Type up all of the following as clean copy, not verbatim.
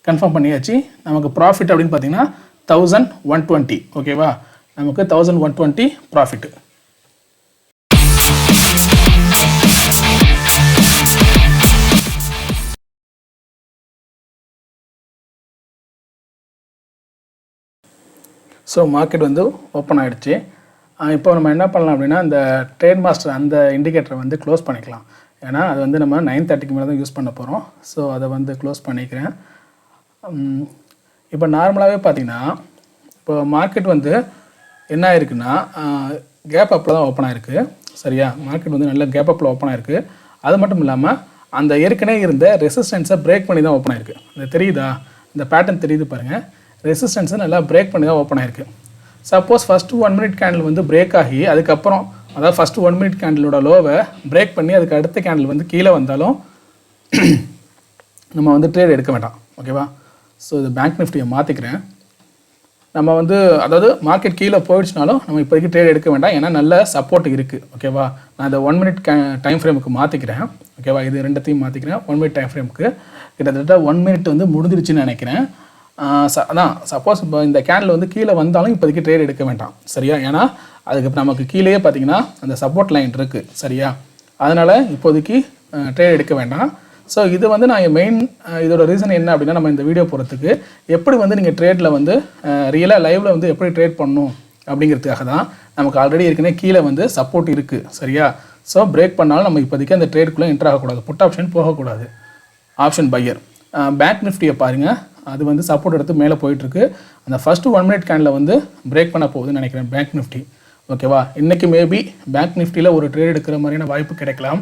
Confirm பண்ணியாச்சு. நமக்கு profit அப்படின்னு பார்த்தீங்கன்னா 1120. ஓகேவா, நமக்கு 1120 ப்ராஃபிட்டு. ஸோ மார்க்கெட் வந்து ஓப்பன் ஆகிடுச்சு. இப்போ நம்ம என்ன பண்ணலாம் அப்படின்னா, இந்த ட்ரேட் மாஸ்டர் அந்த இண்டிகேட்டரை வந்து க்ளோஸ் பண்ணிக்கலாம். ஏன்னா அது வந்து நம்ம 9:30க்கு மேலே தான் யூஸ் பண்ண போகிறோம். ஸோ அதை வந்து க்ளோஸ் பண்ணிக்கிறேன். இப்போ நார்மலாகவே பார்த்தீங்கன்னா, இப்போ மார்க்கெட் வந்து என்ன ஆயிருக்குன்னா, கேப் அப்பில் தான் ஓப்பன் ஆகிருக்கு. சரியா, மார்க்கெட் வந்து நல்ல கேப் அப்பில் ஓப்பன் ஆகிருக்கு. அது மட்டும் இல்லாமல் அந்த ஏற்கனவே இருந்த ரெசிஸ்டன்ஸை பிரேக் பண்ணி தான் ஓப்பன் ஆகிருக்கு. இது தெரியுதா, இந்த பேட்டர்ன் தெரியுது பாருங்கள். ரெசிஸ்டன்ஸை நல்லா பிரேக் பண்ணி தான் ஓப்பன் ஆகிருக்கு. சப்போஸ் ஃபஸ்ட்டு 1 மினிட் கேண்டில் வந்து பிரேக் ஆகி அதுக்கப்புறம், அதாவது ஃபஸ்ட்டு 1 மினிட் கேண்டிலோட லோவை பிரேக் பண்ணி அதுக்கு அடுத்த கேண்டில் வந்து கீழே வந்தாலும் நம்ம வந்து ட்ரேட் எடுக்க வேண்டாம். ஓகேவா, ஸோ இது பேங்க் நிஃப்டியை மாற்றிக்கிறேன். நம்ம வந்து அதாவது மார்க்கெட் கீழே போயிடுச்சுனாலும் நம்ம இப்போதைக்கு ட்ரேட் எடுக்க வேண்டாம். ஏன்னா நல்ல சப்போர்ட் இருக்குது. ஓகேவா, நான் இந்த 1 மினிட் டைம் ஃப்ரேமுக்கு மாற்றிக்கிறேன். ஓகேவா, இது ரெண்டத்தையும் மாற்றிக்கிறேன். 1 மினிட் டைம் ஃப்ரேமுக்கு கிட்டத்தட்ட 1 மினிட் வந்து முடிஞ்சிருச்சுன்னு நினைக்கிறேன். அதான் சப்போஸ் இப்போ இந்த கேண்டில் வந்து கீழே வந்தாலும் இப்போதைக்கு ட்ரேட் எடுக்க வேண்டாம். சரியா, ஏன்னா அதுக்கு நமக்கு கீழேயே பார்த்தீங்கன்னா அந்த சப்போர்ட் லைன் இருக்குது. சரியா, அதனால் இப்போதைக்கு ட்ரேட் எடுக்க வேண்டாம். ஸோ இது வந்து நான் மெயின் இதோட ரீசன் என்ன அப்படின்னா, நம்ம இந்த வீடியோ போகிறதுக்கு எப்படி வந்து நீங்கள் ட்ரேடில் வந்து ரியலாக லைவில் வந்து எப்படி ட்ரேட் பண்ணணும் அப்படிங்கிறதுக்காக தான். நமக்கு ஆல்ரெடி ஏற்கனவே கீழே வந்து சப்போர்ட் இருக்குது. சரியா, ஸோ பிரேக் பண்ணாலும் நம்ம இப்போதைக்கு அந்த ட்ரேடுக்குள்ளே என்ட்ரு ஆகக்கூடாது. புட் ஆப்ஷன் போகக்கூடாது. Option pier. பேங்க் நிஃப்டியை பாருங்கள், அது வந்து சப்போர்ட் எடுத்து மேலே போயிட்டுருக்கு. அந்த ஃபஸ்ட்டு 1 மினிட் கேண்டில் வந்து பிரேக் பண்ண போகுதுன்னு நினைக்கிறேன் பேங்க் நிஃப்டி. ஓகேவா, இன்றைக்கி மேபி பேங்க் நிஃப்டியில் ஒரு ட்ரேட் எடுக்கிற மாதிரியான வாய்ப்பு கிடைக்கலாம்.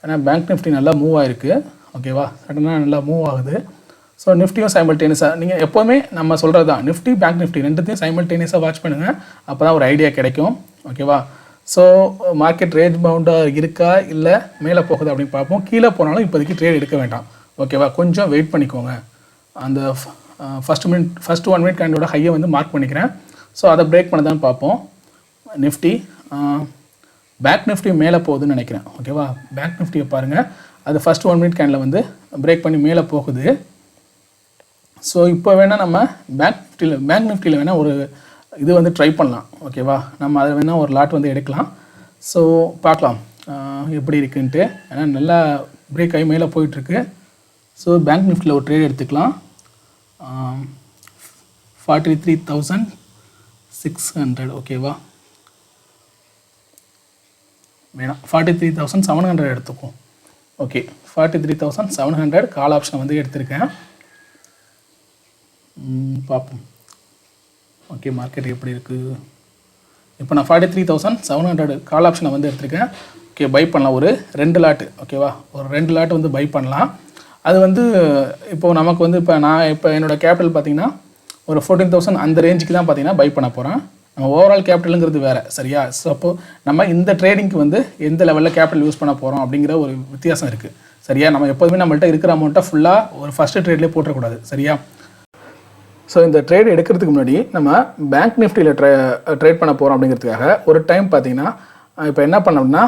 ஏன்னா பேங்க் நிஃப்டி நல்லா மூவ் ஆகிருக்கு. ஓகேவா, சடனாக நல்லா மூவ் ஆகுது. ஸோ நிஃப்டியும் சைமல்டேனியஸாக நீங்கள் எப்போவுமே நம்ம சொல்கிறது தான், நிஃப்டி பேங்க் நிஃப்டி ரெண்டுத்தையும் சைமல்டேனியஸாக வாட்ச் பண்ணுங்கள். அப்போ தான் ஒரு ஐடியா கிடைக்கும். ஓகேவா, ஸோ மார்க்கெட் ரேஞ்ச் பவுண்டாக இருக்கா இல்லை மேலே போகுது அப்படின்னு பார்ப்போம். கீழே போனாலும் இப்போதைக்கு ட்ரேட் எடுக்க வேண்டாம். ஓகேவா, கொஞ்சம் வெயிட் பண்ணிக்கோங்க. அந்த ஃபஸ்ட்டு 1 மினிட் கேண்டோட ஹையை வந்து மார்க் பண்ணிக்கிறேன். ஸோ அதை பிரேக் பண்ண தான் பார்ப்போம். நிஃப்டி பேங்க் நிஃப்டி மேலே போகுதுன்னு நினைக்கிறேன். ஓகேவா, பேங்க் நிஃப்டியை பாருங்கள், அது ஃபஸ்ட்டு 1 மினிட் கேண்டில் வந்து பிரேக் பண்ணி மேலே போகுது. ஸோ இப்போ வேணால் நம்ம பேங்க் நிஃப்டியில் வேணால் ஒரு இது வந்து ட்ரை பண்ணலாம். ஓகேவா, நம்ம அதை வேணால் ஒரு லாட் வந்து எடுக்கலாம். ஸோ பார்க்கலாம் எப்படி இருக்குன்ட்டு. ஏன்னா நல்லா பிரேக் ஆகி மேலே போயிட்டுருக்கு. ஸோ பேங்க் நிஃப்டியில் ஒரு ட்ரேட் எடுத்துக்கலாம். 43,600. ஓகேவா, வேணாம் 43,700 எடுத்துக்கும். ஓகே, 43,700 கால் ஆப்ஷனை வந்து எடுத்திருக்கேன். பார்ப்போம். ஓகே, மார்க்கெட் எப்படி இருக்குது. இப்போ நான் 43,700 கால் ஆப்ஷனை வந்து எடுத்திருக்கேன். ஓகே, பை பண்ணலாம் ஒரு 2 லாட்டு. ஓகேவா, ஒரு 2 லாட்டு வந்து பை பண்ணலாம். அது வந்து இப்போது நமக்கு வந்து இப்போ என்னோடய கேபிட்டல் பார்த்திங்கன்னா ஒரு 14,000 அந்த ரேஞ்சுக்கு தான் பார்த்திங்கன்னா பை பண்ண போகிறேன். நம்ம ஓவரால் கேபிட்டலுங்கிறது வேறு. சரியா, ஸோ அப்போது நம்ம இந்த ட்ரேடிங்க்கு வந்து எந்த லெவலில் கேபிட்டல் யூஸ் பண்ண போகிறோம் அப்படிங்கிற ஒரு வித்தியாசம் இருக்குது. சரியா, நம்ம எப்போதுமே நம்மள்ட்ட இருக்கிற அமௌண்ட்டை ஃபுல்லாக ஒரு ஃபஸ்ட்டு ட்ரேட்லேயே போட்டக்கூடாது. சரியா, ஸோ இந்த ட்ரேட் எடுக்கிறதுக்கு முன்னாடி நம்ம பேங்க் நிஃப்டியில் ட்ரேட் பண்ண போகிறோம் அப்படிங்கிறதுக்காக ஒரு டைம் பார்த்திங்கன்னா இப்போ என்ன பண்ணோம்னா,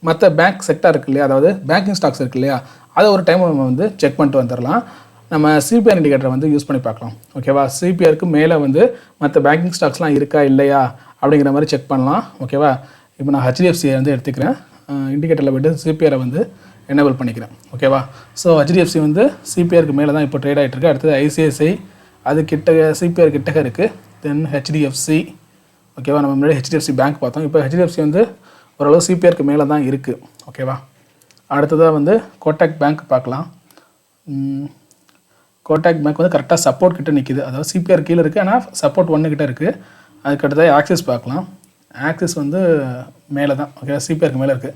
மற்ற பேங்க் செக்டார் இருக்குது இல்லையா, அதாவது பேங்கிங் ஸ்டாக்ஸ் இருக்குது இல்லையா, அதை ஒரு டைம் நம்ம வந்து செக் பண்ணிட்டு வந்துடலாம். நம்ம சிபிஆர் இண்டிகேட்டரை வந்து யூஸ் பண்ணி பார்க்கலாம். ஓகேவா, சிபிஆருக்கு மேலே வந்து மற்ற பேங்கிங் ஸ்டாக்ஸ்லாம் இருக்கா இல்லையா அப்படிங்கிற மாதிரி செக் பண்ணலாம். ஓகேவா, இப்போ நான் ஹெச்டிஎஃப்சியை வந்து எடுத்துக்கிறேன். இண்டிகேட்டரில் போய்ட்டு சிபிஆரை வந்து எனேபிள் பண்ணிக்கிறேன். ஓகேவா, ஸோ ஹெச்டிஎஃப்சி வந்து சிபிஆருக்கு மேலே தான் இப்போ ட்ரேட் ஆகிட்டுருக்கு. அடுத்தது ஐசிஐசிஐ, அது கிட்ட சிபிஆர் கிட்டக்க இருக்குது. தென் ஹெச்டிஎஃப்சி. ஓகேவா, நம்ம முன்னாடி ஹெச்டிஎஃப்சி பேங்க் பார்த்தோம். இப்போ ஹெச்டிஎஃப்சி வந்து ஓரளவு சிபிஆருக்கு மேலே தான் இருக்குது. ஓகேவா, அடுத்ததாக வந்து கோட்டாக் பேங்க் பார்க்கலாம். கோட்டாக் பேங்க் வந்து கரெக்டாக சப்போர்ட் கிட்ட நிற்கிது. அதாவது சிபிஆர் கீழே இருக்குது, ஆனால் சப்போர்ட் 1 கிட்ட இருக்குது. அதுக்கடுத்தது ஆக்சிஸ் பார்க்கலாம். ஆக்சிஸ் வந்து மேலே தான். ஓகே, சிபிஆருக்கு மேலே இருக்குது.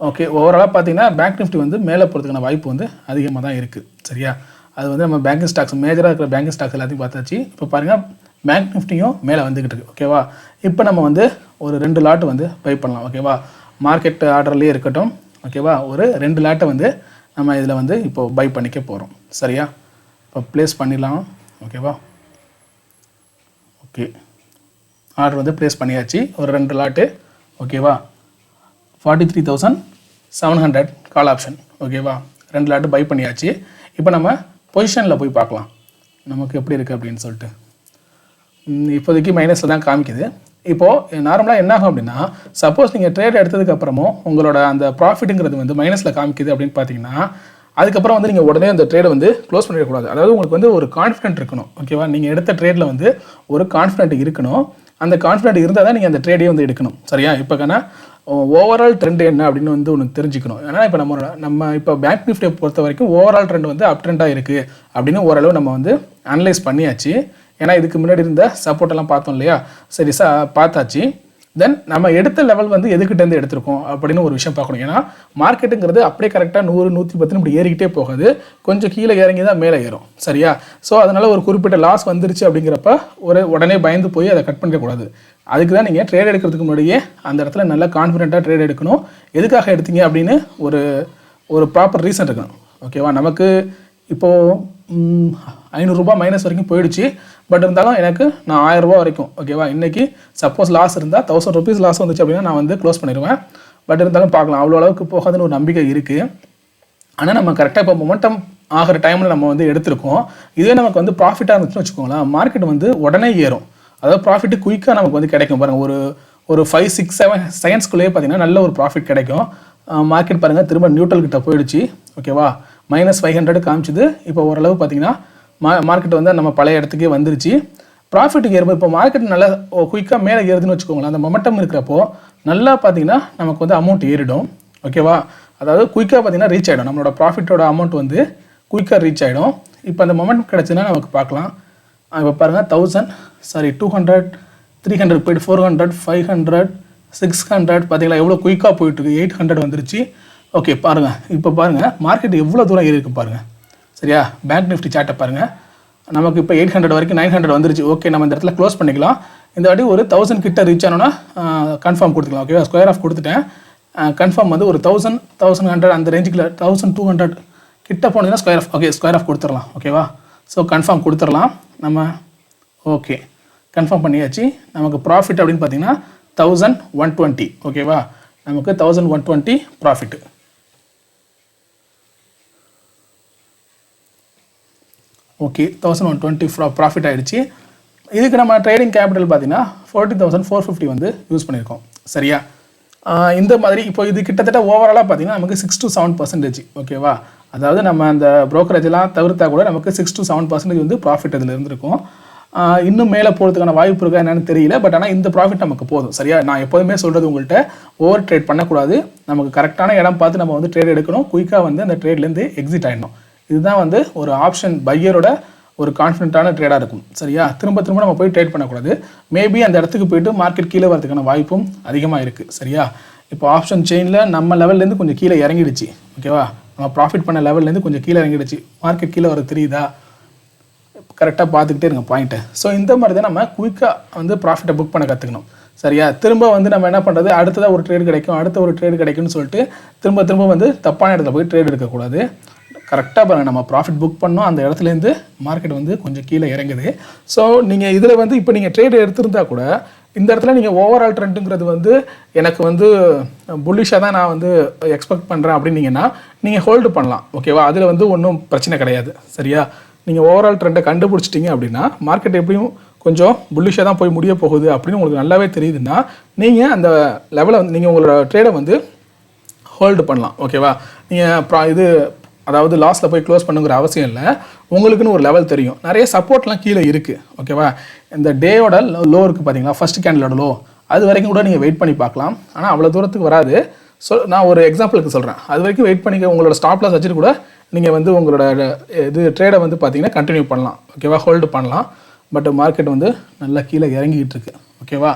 ஓகே, ஓவராலாக பார்த்தீங்கன்னா பேங்க் நிஃப்டி வந்து மேலே போகிறதுக்கான வாய்ப்பு வந்து அதிகமாக தான் இருக்குது. சரியா, அது வந்து நம்ம பேங்கிங் ஸ்டாக்ஸ் மேஜராக இருக்கிற பேங்கிங் ஸ்டாக்ஸ் எல்லாத்தையும் பார்த்தாச்சு. இப்போ பாருங்கள் பேங்க் நிஃப்டியும் மேலே வந்துக்கிட்டு இருக்குது. ஓகேவா, இப்போ நம்ம வந்து ஒரு 2 லாட்டு வந்து பை பண்ணலாம். ஓகேவா, மார்க்கெட் ஆர்டர்லேயே இருக்கட்டும். ஓகேவா, ஒரு 2 லாட்டை வந்து நம்ம இதில் வந்து இப்போது பை பண்ணிக்க போகிறோம். சரியா, இப்போ ப்ளேஸ் பண்ணிடலாம். ஓகேவா, ஓகே, ஆர்டர் வந்து ப்ளேஸ் பண்ணியாச்சு ஒரு 2 லாட்டு. ஓகேவா, 43,700 கால் ஆப்ஷன். ஓகேவா, 2 லாட்டு பை பண்ணியாச்சு. இப்போ நம்ம பொசிஷனில் போய் பார்க்கலாம் நமக்கு எப்படி இருக்குது அப்படின்னு சொல்லிட்டு. இப்போதைக்கு மைனஸில் தான் காமிக்குது. இப்போது நார்மலாக என்ன ஆகும் அப்படின்னா, சப்போஸ் நீங்கள் ட்ரேட் எடுத்ததுக்கப்புறமும் உங்களோட அந்த ப்ராஃபிட்டுங்கிறது வந்து மைனஸில் காமிக்குது அப்படின்னு பார்த்தீங்கன்னா, அதுக்கப்புறம் வந்து நீங்கள் உடனே அந்த ட்ரேடை வந்து க்ளோஸ் பண்ணிடக்கூடாது. அதாவது உங்களுக்கு வந்து ஒரு கான்ஃபிடென்ட் இருக்கணும். ஓகேவா, நீங்கள் எடுத்த ட்ரேடில் வந்து ஒரு கான்ஃபிடென்ட் இருக்கணும். அந்த கான்ஃபிடென்ட் இருந்தால் தான் நீங்கள் அந்த ட்ரேடையே வந்து எடுக்கணும். சரியா, இப்போ ஓவரால் ட்ரெண்ட் என்ன அப்படின்னு வந்து ஒன்று தெரிஞ்சுக்கணும். ஏன்னா இப்போ நம்ம இப்போ பேங்க் நிஃப்டியை பொறுத்த வரைக்கும் ஓவரால் ட்ரெண்ட் வந்து அப் ட்ரெண்டாக இருக்குது அப்படின்னு ஓரளவு நம்ம வந்து அனலைஸ் பண்ணியாச்சு. ஏன்னா இதுக்கு முன்னாடி இருந்த சப்போர்ட்டெல்லாம் பார்த்தோம் இல்லையா, சரி பார்த்தாச்சு. தென் நம்ம எடுத்த லெவல் வந்து எதுக்கிட்டேருந்து எடுத்திருக்கோம் அப்படின்னு ஒரு விஷயம் பார்க்கணும். ஏன்னா மார்க்கெட்டுங்கிறது அப்படியே கரெக்டாக 100, 110 இப்படி ஏறிக்கிட்டே போகாது, கொஞ்சம் கீழே இறங்கி தான் மேலே ஏறும். சரியா, ஸோ அதனால் ஒரு குறிப்பிட்ட லாஸ் வந்துருச்சு அப்படிங்கிறப்ப உடனே பயந்து போய் அதை கட் பண்ணிடக்கூடாது. அதுக்கு தான் நீங்கள் ட்ரேட் எடுக்கிறதுக்கு முன்னாடியே அந்த இடத்துல நல்லா கான்ஃபிடென்ட்டாக ட்ரேட் எடுக்கணும். எதுக்காக எடுத்தீங்க அப்படின்னு ஒரு ப்ராப்பர் ரீசன் இருக்கணும். ஓகேவா, நமக்கு இப்போது 500 ரூபா மைனஸ் வரைக்கும் போயிடுச்சு. பட் இருந்தாலும் எனக்கு நான் 1000 ரூபா வரைக்கும், ஓகேவா, இன்றைக்கி சப்போஸ் லாஸ் இருந்தால் 1000 ருபீஸ் லாஸ் வந்துச்சு அப்படின்னா நான் வந்து க்ளோஸ் பண்ணிடுவேன். பட் இருந்தாலும் பார்க்கலாம், அவ்வளோ அளவுக்கு போகாதுன்னு ஒரு நம்பிக்கை இருக்குது. ஆனால் நம்ம கரெக்டாக இப்போ மொமெண்டம் ஆகிற டைமில் நம்ம வந்து எடுத்திருக்கோம். இதே நமக்கு வந்து ப்ராஃபிட்டாக இருந்துச்சுன்னு வச்சுக்கோங்களேன், மார்க்கெட் வந்து உடனே ஏறும். அதாவது ப்ராஃபிட்டு குயிக்காக நமக்கு வந்து கிடைக்கும். பாருங்கள், ஒரு 5, 6, 7 செகண்ட்ஸ்குள்ளேயே பார்த்தீங்கன்னா நல்ல ஒரு ப்ராஃபிட் கிடைக்கும். மார்க்கெட் பாருங்கள் திரும்ப நியூட்ரல் கிட்ட போயிடுச்சு. ஓகேவா, -500 காமிச்சுது. இப்போ ஓரளவு பார்த்தீங்கன்னா மார்க்கெட் வந்து நம்ம பழைய இடத்துக்கே வந்துருச்சு. ப்ராஃபிட்டுக்கு ஏறும்போது இப்போ மார்க்கெட் நல்லா குயிக்காக மேலே ஏறுதுன்னு வச்சுக்கோங்களேன், அந்த மொமெண்டம் இருக்கிறப்போ நல்லா பார்த்தீங்கன்னா நமக்கு வந்து அமௌண்ட் ஏறிடும். ஓகேவா, அதாவது குயிக்காக பார்த்தீங்கன்னா ரீச் ஆகிடும். நம்மளோட ப்ராஃபிட்டோட அமௌண்ட் வந்து குயிக்காக ரீச் ஆகிடும். இப்போ அந்த மொமெண்ட் கிடச்சுன்னா நமக்கு பார்க்கலாம். இப்போ பாருங்கள் 200 300 போய்ட்டு 400 500 600 பார்த்தீங்களா எவ்வளோ குயிக்காக போயிட்டுருக்கு. 800 வந்துருச்சு. ஓகே, பாருங்கள் இப்போ பாருங்கள் மார்க்கெட் எவ்வளோ தூரம் ஏறி இருக்குது பாருங்கள். சரியா, பேங்க் நிஃப்டி சார்ட்டை பாருங்கள், நமக்கு இப்போ 800 வரைக்கும் 900 வந்துருச்சு. ஓகே, நம்ம இந்த இடத்துல க்ளோஸ் பண்ணிக்கலாம். இந்த வாட்டி ஒரு 1000 கிட்ட ரீச் ஆனோன்னா கன்ஃபார்ம் கொடுத்துக்கலாம். ஓகேவா, ஸ்கொயர் ஆஃப் கொடுத்துட்டேன். கன்ஃபார்ம் வந்து ஒரு 1000 1100 அந்த ரேஞ்சுக்குள்ள 1200 கிட்ட போனதுன்னா square off, okay square off கொடுத்துடலாம். ஓகேவா, ஸோ கன்ஃபார்ம் கொடுத்துடலாம் நம்ம. ஓகே, கன்ஃபார்ம் பண்ணியாச்சு. நமக்கு ப்ராஃபிட் அப்படின்னு பார்த்தீங்கன்னா 1120. ஓகேவா, நமக்கு 1120 ப்ராஃபிட்டு. ஓகே, 1120 ப்ராஃபிட் ஆகிடுச்சு. இதுக்கு நம்ம ட்ரேடிங் கேபிட்டல் பார்த்தீங்கன்னா 40,450 வந்து யூஸ் பண்ணியிருக்கோம். சரியா, இந்த மாதிரி இப்போ இது கிட்டத்தட்ட ஓவராலாக பார்த்தீங்கன்னா நமக்கு 6 to 7%. ஓகேவா, அதாவது நம்ம அந்த ப்ரோக்கரேஜெலாம் தவிர்த்தா கூட நமக்கு 6 to 7% வந்து ப்ராஃபிட் அதில் இருந்திருக்கும். இன்னும் மேலே போகிறதுக்கான வாய்ப்பு இருக்கா என்னன்னு தெரியல. பட் ஆனால் இந்த ப்ராஃபிட் நமக்கு போதும். சரியா, நான் எப்போதுமே சொல்கிறது உங்கள்கிட்ட ஓவர் ட்ரேட் பண்ணக்கூடாது. நமக்கு கரெக்டான இடம் பார்த்து நம்ம வந்து ட்ரேட் எடுக்கணும். குயிக்காக வந்து அந்த ட்ரேட்லேருந்து எக்ஸிட் ஆகிடணும். இதுதான் வந்து ஒரு ஆப்ஷன் பையரோட ஒரு கான்ஃபிடென்ட்டான ட்ரேடாக இருக்கும். சரியா, திரும்ப நம்ம போய் ட்ரேட் பண்ணக்கூடாது. மேபி அந்த இடத்துக்கு போய்ட்டு மார்க்கெட் கீழே வரதுக்கான வாய்ப்பும் அதிகமாக இருக்குது. சரியா, இப்போ ஆப்ஷன் செயினில் நம்ம லெவல்லேருந்து கொஞ்சம் கீழே இறங்கிடுச்சு. ஓகேவா, நம்ம ப்ராஃபிட் பண்ண லெவல்லேருந்து கொஞ்சம் கீழே இறங்கிடுச்சு. மார்க்கெட் கீழே வர தெரியுதா, கரெக்டாக பார்த்துக்கிட்டே இருங்க பாயிண்ட்டை. ஸோ இந்த மாதிரி தான் நம்ம குயிக்காக வந்து ப்ராஃபிட்டை புக் பண்ண கற்றுக்கணும். சரியா, திரும்ப வந்து நம்ம என்ன பண்ணுறது, அடுத்ததாக ஒரு ட்ரேட் கிடைக்கும், அடுத்த ஒரு ட்ரேட் கிடைக்கும்னு சொல்லிட்டு திரும்ப வந்து தப்பான இடத்துல போய் ட்ரேட் எடுக்கக்கூடாது. கரெக்டாக பாருங்கள், நம்ம ப்ராஃபிட் புக் பண்ணோம், அந்த இடத்துலேருந்து மார்க்கெட் வந்து கொஞ்சம் கீழே இறங்குது. ஸோ நீங்கள் இதில் வந்து இப்போ நீங்கள் ட்ரேட் எடுத்திருந்தா கூட இந்த இடத்துல நீங்கள் ஓவரால் ட்ரெண்டுங்கிறது வந்து எனக்கு வந்து புல்லிஷாக தான் நான் வந்து எக்ஸ்பெக்ட் பண்ணுறேன் அப்படின்னீங்கன்னா நீங்கள் ஹோல்டு பண்ணலாம். ஓகேவா, அதில் வந்து ஒன்றும் பிரச்சனை கிடையாது. சரியா, நீங்கள் ஓவரால் ட்ரெண்டை கண்டுபிடிச்சிட்டிங்க அப்படின்னா மார்க்கெட் எப்படியும் கொஞ்சம் புல்லிஷாக தான் போய் முடிய போகுது அப்படின்னு உங்களுக்கு நல்லாவே தெரியுதுன்னா நீங்கள் அந்த லெவலை வந்து நீங்கள் உங்களோட ட்ரேடை வந்து ஹோல்டு பண்ணலாம். ஓகேவா, நீங்கள் அதாவது லாஸில் போய் க்ளோஸ் பண்ணுங்கிற அவசியம் இல்லை. உங்களுக்குன்னு ஒரு லெவல் தெரியும். நிறைய சப்போர்ட்லாம் கீழே இருக்குது. ஓகேவா, இந்த டேயோட லோ இருக்குது பார்த்தீங்களா, ஃபஸ்ட் கேண்டலோட லோ, அது வரைக்கும் கூட நீங்கள் வெயிட் பண்ணி பார்க்கலாம். ஆனால் அவ்வளோ தூரத்துக்கு வராது. ஸோ நான் ஒரு எக்ஸாம்பிளுக்கு சொல்கிறேன், அது வரைக்கும் வெயிட் பண்ணிக்க. உங்களோட ஸ்டாப் லாஸ் வச்சுட்டு கூட நீங்கள் வந்து உங்களோட ட்ரேடை வந்து பார்த்தீங்கன்னா கண்டினியூ பண்ணலாம். ஓகேவா, ஹோல்டு பண்ணலாம். பட் மார்க்கெட் வந்து நல்லா கீழே இறங்கிக்கிட்டு இருக்கு. ஓகேவா,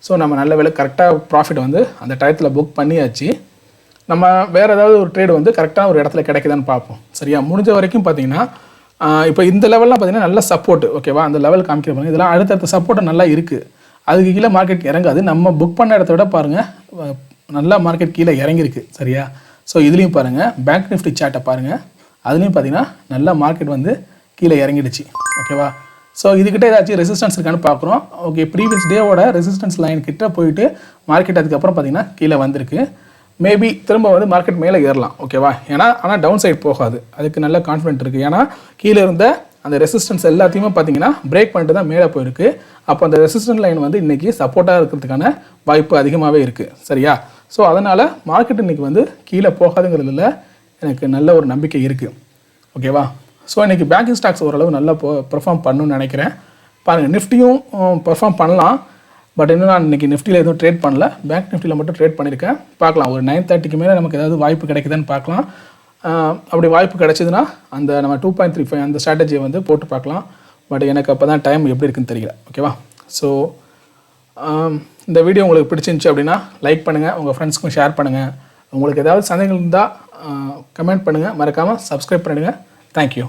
ஸோ நம்ம நல்ல வேலை கரெக்டாக ப்ராஃபிட் வந்து அந்த டயத்தில் புக் பண்ணியாச்சு. நம்ம வேறு ஏதாவது ஒரு ட்ரேடு வந்து கரெக்டான ஒரு இடத்துல கிடைக்குதான்னு பார்ப்போம். சரியா, முடிஞ்ச வரைக்கும் பார்த்தீங்கன்னா இப்போ இந்த லெவல்லாம் பார்த்தீங்கன்னா நல்ல சப்போர்ட். ஓகேவா, அந்த லெவல் காமிக்கிற பாருங்கள், இதெல்லாம் அடுத்தடுத்த சப்போர்ட்டு நல்லா இருக்குது. அதுக்கு கீழே மார்க்கெட் இறங்காது. நம்ம புக் பண்ண இடத்த விட பாருங்கள் நல்லா மார்க்கெட் கீழே இறங்கியிருக்கு. சரியா, ஸோ இதுலேயும் பாருங்கள் பேங்க் நிஃப்டி சார்ட்டை பாருங்கள், அதுலேயும் பார்த்தீங்கன்னா நல்லா மார்க்கெட் வந்து கீழே இறங்கிடுச்சு. ஓகேவா, ஸோ இதுக்கிட்ட ஏதாச்சும் ரெசிஸ்டன்ஸ் இருக்கான்னு பார்க்குறோம். ஓகே, ப்ரீவியஸ் டேவோட ரெசிஸ்டன்ஸ் லைன் கிட்ட போயிட்டு மார்க்கெட் அதுக்கப்புறம் பார்த்தீங்கன்னா கீழே வந்திருக்கு. மேபி திரும்ப வந்து மார்க்கெட் மேலே ஏறலாம் ஓகேவா. ஏன்னா ஆனால் டவுன் சைட் போகாது, அதுக்கு நல்ல கான்ஃபிடென்ட் இருக்குது. ஏன்னா கீழே இருந்த அந்த ரெசிஸ்டன்ஸ் எல்லாத்தையுமே பார்த்தீங்கன்னா பிரேக் பண்ணிட்டு தான் மேலே போயிருக்கு. அப்போ அந்த ரெசிஸ்டன்ட் லைன் வந்து இன்றைக்கி சப்போர்ட்டாக இருக்கிறதுக்கான வாய்ப்பு அதிகமாகவே இருக்குது. சரியா. ஸோ அதனால் மார்க்கெட் இன்றைக்கி வந்து கீழே போகாதுங்கிறதுல எனக்கு நல்ல ஒரு நம்பிக்கை இருக்குது ஓகேவா. ஸோ இன்றைக்கி பேங்கிங் ஸ்டாக்ஸ் ஓரளவு நல்லா பெர்ஃபார்ம் பண்ணணும்னு நினைக்கிறேன். பாருங்கள், நிஃப்டியும் பெர்ஃபார்ம் பண்ணலாம். பட் இன்னும் நான் இன்றைக்கி நிஃப்டியில் எதுவும் ட்ரேட் பண்ணல, பேங்க் நிஃப்டியில் மட்டும் ட்ரேட் பண்ணியிருக்கேன். பார்க்கலாம், ஒரு 9:30க்கு மேலே நமக்கு ஏதாவது வாய்ப்பு கிடைக்குதுன்னு பார்க்கலாம். அப்படி வாய்ப்பு கிடைச்சதுன்னா அந்த நம்ம 2.35 அந்த ஸ்ட்ராட்டஜியை வந்து போட்டு பார்க்கலாம். பட் எனக்கு அப்போ தான் டைம் எப்படி இருக்குன்னு தெரியல ஓகேவா. ஸோ இந்த வீடியோ உங்களுக்கு பிடிச்சிருந்துச்சி அப்படின்னா லைக் பண்ணுங்கள், உங்கள் ஃப்ரெண்ட்ஸ்க்கும் ஷேர் பண்ணுங்கள். உங்களுக்கு ஏதாவது சந்தேகங்கள் இருந்தால் கமெண்ட் பண்ணுங்கள், மறக்காமல் சப்ஸ்கிரைப் பண்ணிடுங்க. தேங்க்யூ.